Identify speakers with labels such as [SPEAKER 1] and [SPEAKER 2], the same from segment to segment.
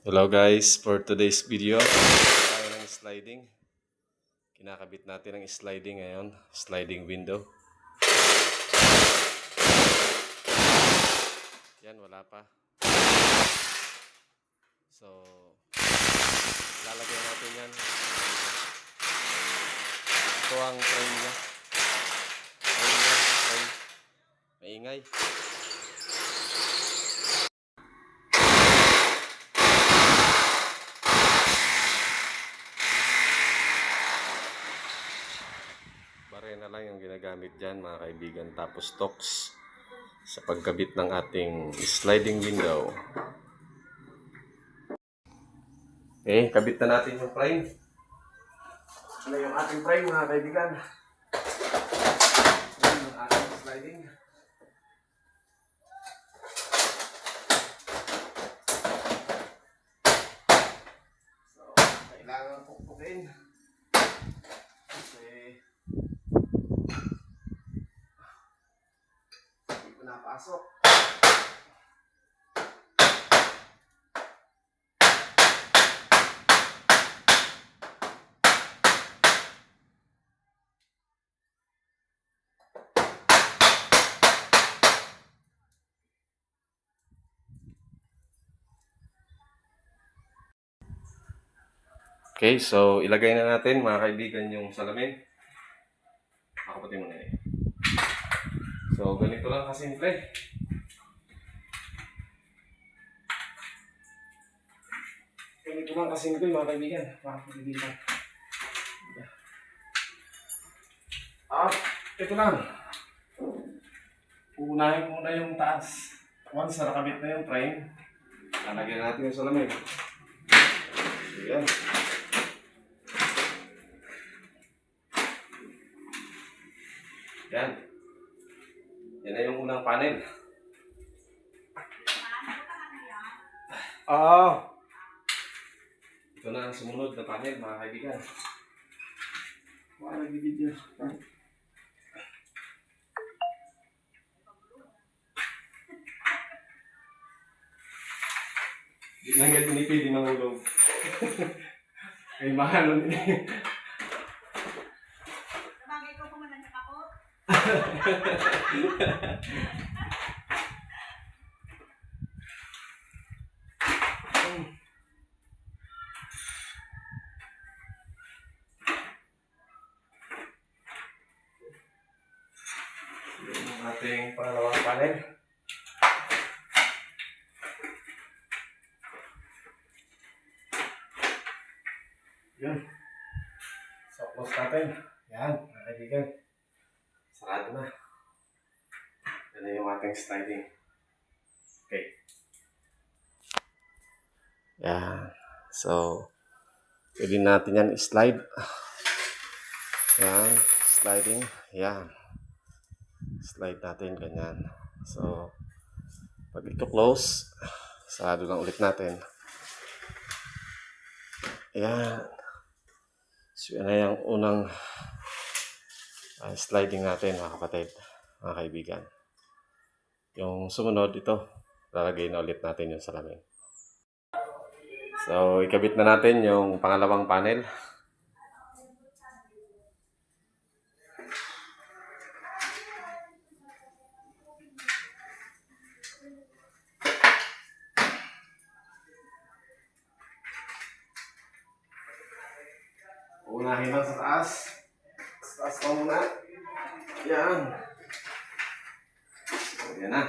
[SPEAKER 1] Hello guys, for today's video, tayo ng sliding. Kinakabit natin ang sliding ngayon, sliding window. Yan, wala pa. So, lalagyan natin yan. Ito ang frame niya. Maingay. Barena lang yung ginagamit dyan mga kaibigan. Tapos Torx sa pagkabit ng ating sliding window. Okay, kabit na natin yung frame. Ano yung ating frame mga kaibigan? Yan yung ating sliding. So, kailangan pukpukin. Kasi hindi ko napasok. Okay, so ilagay na natin mga kaibigan yung salamin. Ako pati muna eh. So ganito lang kasimple. Ganito lang kasimple mga kaibigan. Makakaligitan. Ito lang. Uunahin muna yung taas. Once na nakabit na yung frame, lalagyan natin yung salamin. Ayan. Yan. Yan na yung unang panel. Ito na ang sumunod na panel mga kaibigan. Wala nag-video. Di na nga tinipid, di mahulog. Ay mahal nun eh.
[SPEAKER 2] Sabagay ko pumalansak ako.
[SPEAKER 1] Yung ating pangalawang panel. Yun. So, close natin. Yan, mga kaibigan. Sarado na. Yan na yung ating sliding. Okay. Yan. So, pwede natin yan i-slide. Yan. Sliding. Yan. Slide natin ganyan. So, pag ito close, sarado lang ulit natin. Ayan. So, yan na yung unang sliding natin mga kapatid, mga kaibigan. Yung sumunod ito, lalagay na ulit natin yung salamin. So, ikabit na natin yung pangalawang panel. Unahin lang sa taas. Sa taas pa muna. Yan. Yan na.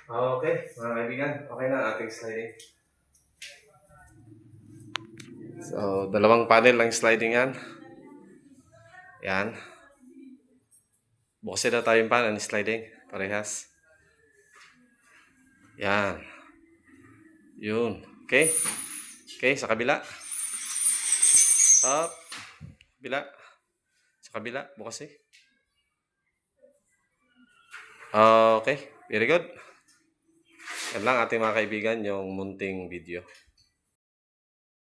[SPEAKER 1] Okay, mga kaibigan. Okay na ang ating sliding. So, dalawang panel lang sliding yan. Yan. Bukasin na tayo yung panel sliding. Parehas. Yan. Yun. Okay. Okay, sa kabila. Up. Kabila. Sa kabila. Bukas eh. Okay. Very good. Yan lang ating mga kaibigan yung munting video.